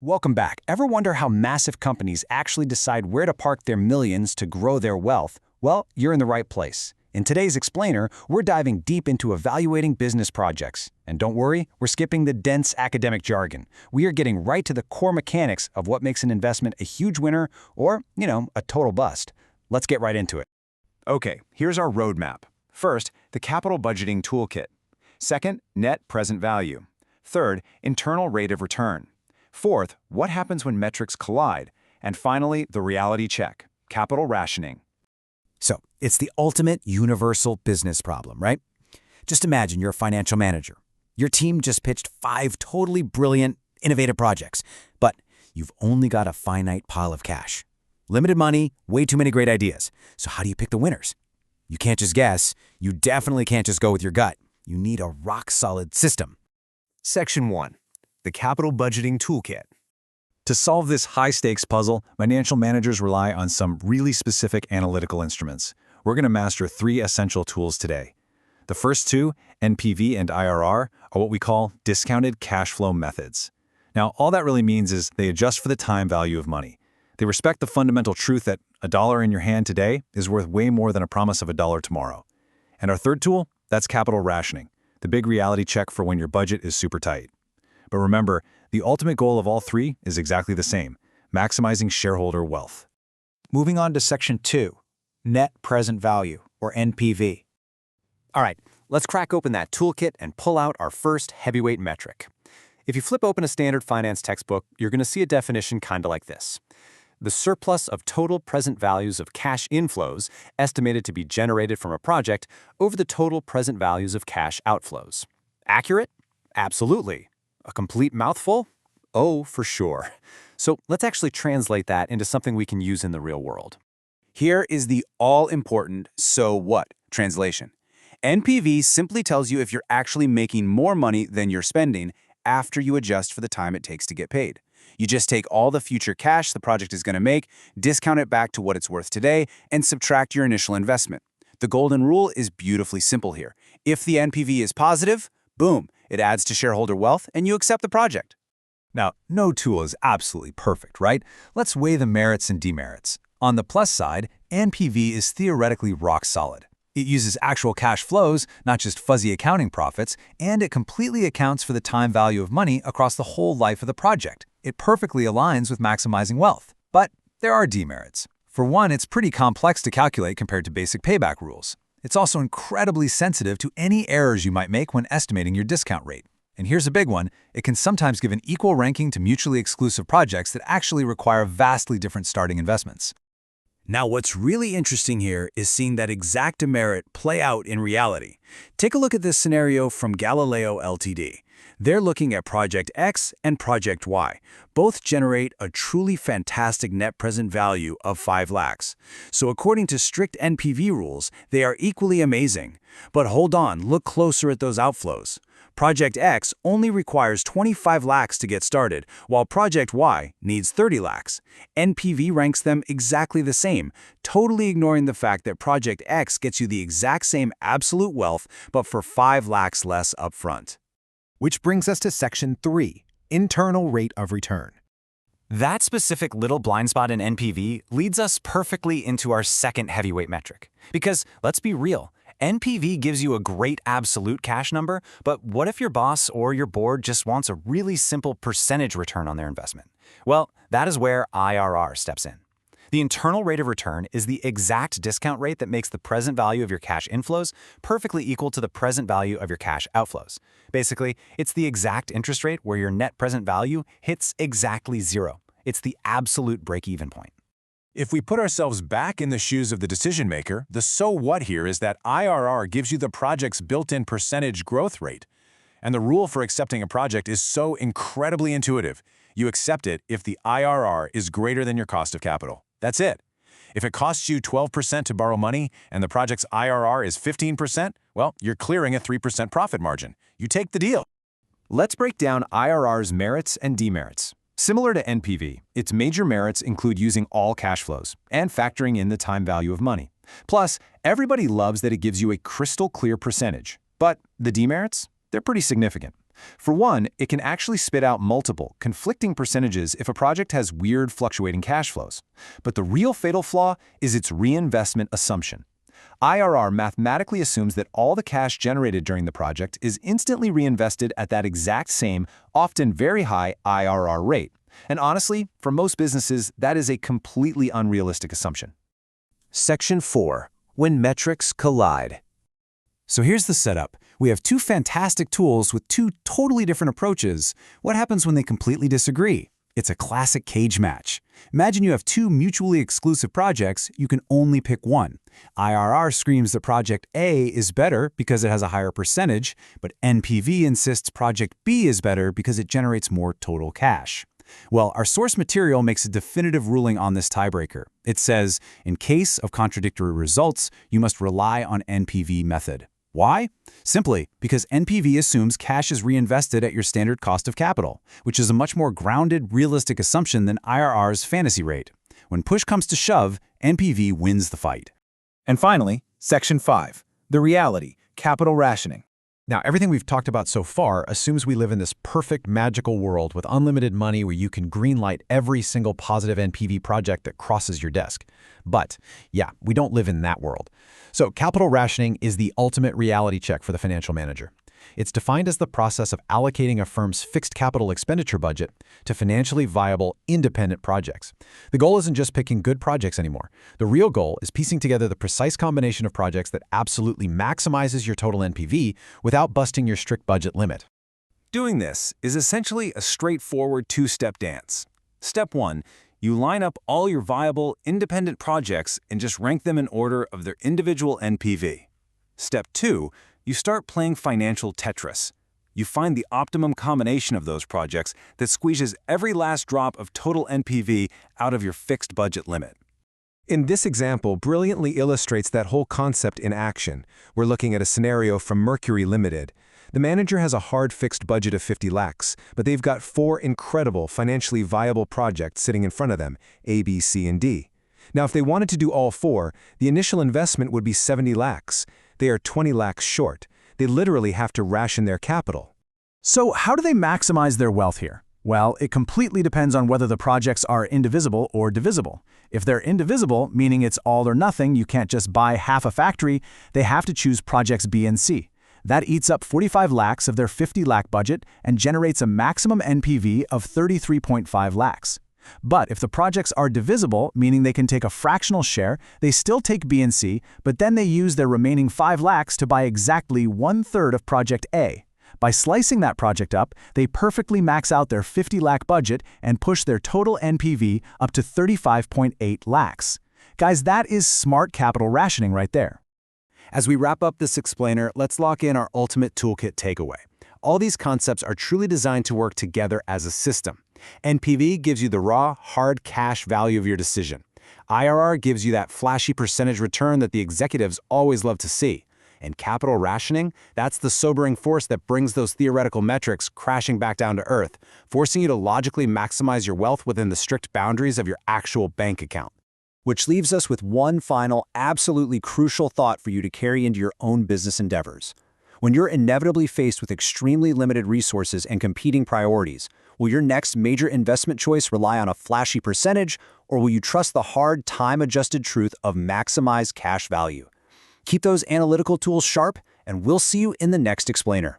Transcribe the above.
Welcome back. Ever wonder how massive companies actually decide where to park their millions to grow their wealth? Well, you're in the right place. In today's Explainer, we're diving deep into evaluating business projects. And don't worry, we're skipping the dense academic jargon. We are getting right to the core mechanics of what makes an investment a huge winner or, a total bust. Let's get right into it. Okay, here's our roadmap. First, the capital budgeting toolkit. Second, net present value. Third, internal rate of return. Fourth, what happens when metrics collide? And finally, the reality check, capital rationing. So, it's the ultimate universal business problem, right? Just imagine you're a financial manager. Your team just pitched 5 totally brilliant, innovative projects, but you've only got a finite pile of cash. Limited money, way too many great ideas. So how do you pick the winners? You can't just guess. You definitely can't just go with your gut. You need a rock-solid system. Section 1. The Capital Budgeting Toolkit. To solve this high-stakes puzzle, financial managers rely on some really specific analytical instruments. We're going to master 3 essential tools today. The first 2, NPV and IRR, are what we call discounted cash flow methods. Now, all that really means is they adjust for the time value of money. They respect the fundamental truth that $1 in your hand today is worth way more than a promise of $1 tomorrow. And our third tool, that's capital rationing, the big reality check for when your budget is super tight. But remember, the ultimate goal of all 3 is exactly the same, maximizing shareholder wealth. Moving on to Section 2, Net Present Value, or NPV. All right, let's crack open that toolkit and pull out our first heavyweight metric. If you flip open a standard finance textbook, you're going to see a definition kind of like this. The surplus of total present values of cash inflows estimated to be generated from a project over the total present values of cash outflows. Accurate? Absolutely. A complete mouthful? Oh, for sure. So let's actually translate that into something we can use in the real world. Here is the all-important "so what" translation. NPV simply tells you if you're actually making more money than you're spending after you adjust for the time it takes to get paid. You just take all the future cash the project is going to make, discount it back to what it's worth today, and subtract your initial investment. The golden rule is beautifully simple here. If the NPV is positive, boom, it adds to shareholder wealth and you accept the project. Now, no tool is absolutely perfect, right? Let's weigh the merits and demerits. On the plus side, NPV is theoretically rock solid. It uses actual cash flows, not just fuzzy accounting profits, and it completely accounts for the time value of money across the whole life of the project. It perfectly aligns with maximizing wealth. But there are demerits. For one, it's pretty complex to calculate compared to basic payback rules. It's also incredibly sensitive to any errors you might make when estimating your discount rate. And here's a big one, it can sometimes give an equal ranking to mutually exclusive projects that actually require vastly different starting investments. Now, what's really interesting here is seeing that exact demerit play out in reality. Take a look at this scenario from Galileo Ltd. They're looking at Project X and Project Y. Both generate a truly fantastic net present value of 5 lakhs. So according to strict NPV rules, they are equally amazing. But hold on, look closer at those outflows. Project X only requires 25 lakhs to get started, while Project Y needs 30 lakhs. NPV ranks them exactly the same, totally ignoring the fact that Project X gets you the exact same absolute wealth, but for 5 lakhs less upfront. Which brings us to Section 3, Internal Rate of Return. That specific little blind spot in NPV leads us perfectly into our second heavyweight metric. Because, let's be real, NPV gives you a great absolute cash number, but what if your boss or your board just wants a really simple percentage return on their investment? Well, that is where IRR steps in. The internal rate of return is the exact discount rate that makes the present value of your cash inflows perfectly equal to the present value of your cash outflows. Basically, it's the exact interest rate where your net present value hits exactly 0. It's the absolute break-even point. If we put ourselves back in the shoes of the decision maker, the so what here is that IRR gives you the project's built-in percentage growth rate. And the rule for accepting a project is so incredibly intuitive. You accept it if the IRR is greater than your cost of capital. That's it. If it costs you 12% to borrow money and the project's IRR is 15%, well, you're clearing a 3% profit margin. You take the deal. Let's break down IRR's merits and demerits. Similar to NPV, its major merits include using all cash flows and factoring in the time value of money. Plus, everybody loves that it gives you a crystal clear percentage. But the demerits? They're pretty significant. For one, it can actually spit out multiple, conflicting percentages if a project has weird fluctuating cash flows. But the real fatal flaw is its reinvestment assumption. IRR mathematically assumes that all the cash generated during the project is instantly reinvested at that exact same, often very high IRR rate. And honestly, for most businesses, that is a completely unrealistic assumption. Section 4. When metrics collide. So here's the setup. We have two fantastic tools with two totally different approaches. What happens when they completely disagree? It's a classic cage match. Imagine you have two mutually exclusive projects, you can only pick one. IRR screams that project A is better because it has a higher percentage, but NPV insists project B is better because it generates more total cash. Well, our source material makes a definitive ruling on this tiebreaker. It says, in case of contradictory results, you must rely on NPV method. Why? Simply because NPV assumes cash is reinvested at your standard cost of capital, which is a much more grounded, realistic assumption than IRR's fantasy rate. When push comes to shove, NPV wins the fight. And finally, Section 5, the reality, capital rationing. Now, everything we've talked about so far assumes we live in this perfect, magical world with unlimited money where you can greenlight every single positive NPV project that crosses your desk. But, yeah, we don't live in that world. So, capital rationing is the ultimate reality check for the financial manager. It's defined as the process of allocating a firm's fixed capital expenditure budget to financially viable, independent projects. The goal isn't just picking good projects anymore. The real goal is piecing together the precise combination of projects that absolutely maximizes your total NPV without busting your strict budget limit. Doing this is essentially a straightforward two-step dance. Step 1, you line up all your viable, independent projects and just rank them in order of their individual NPV. Step 2, you start playing financial Tetris. You find the optimum combination of those projects that squeezes every last drop of total NPV out of your fixed budget limit. In this example brilliantly illustrates that whole concept in action. We're looking at a scenario from Mercury Limited. The manager has a hard fixed budget of 50 lakhs, but they've got 4 incredible, financially viable projects sitting in front of them, A, B, C, and D. Now, if they wanted to do all 4, the initial investment would be 70 lakhs. They are 20 lakhs short. They literally have to ration their capital. So how do they maximize their wealth here? Well, it completely depends on whether the projects are indivisible or divisible. If they're indivisible, meaning it's all or nothing, you can't just buy half a factory, they have to choose projects B and C. That eats up 45 lakhs of their 50 lakh budget and generates a maximum NPV of 33.5 lakhs. But if the projects are divisible, meaning they can take a fractional share, they still take B and C, but then they use their remaining 5 lakhs to buy exactly 1/3 of project A. By slicing that project up, they perfectly max out their 50 lakh budget and push their total NPV up to 35.8 lakhs. Guys, that is smart capital rationing right there. As we wrap up this explainer, let's lock in our ultimate toolkit takeaway. All these concepts are truly designed to work together as a system. NPV gives you the raw, hard cash value of your decision. IRR gives you that flashy percentage return that the executives always love to see. And capital rationing, that's the sobering force that brings those theoretical metrics crashing back down to earth, forcing you to logically maximize your wealth within the strict boundaries of your actual bank account. Which leaves us with one final, absolutely crucial thought for you to carry into your own business endeavors. When you're inevitably faced with extremely limited resources and competing priorities, will your next major investment choice rely on a flashy percentage, or will you trust the hard, time-adjusted truth of maximized cash value? Keep those analytical tools sharp, and we'll see you in the next explainer.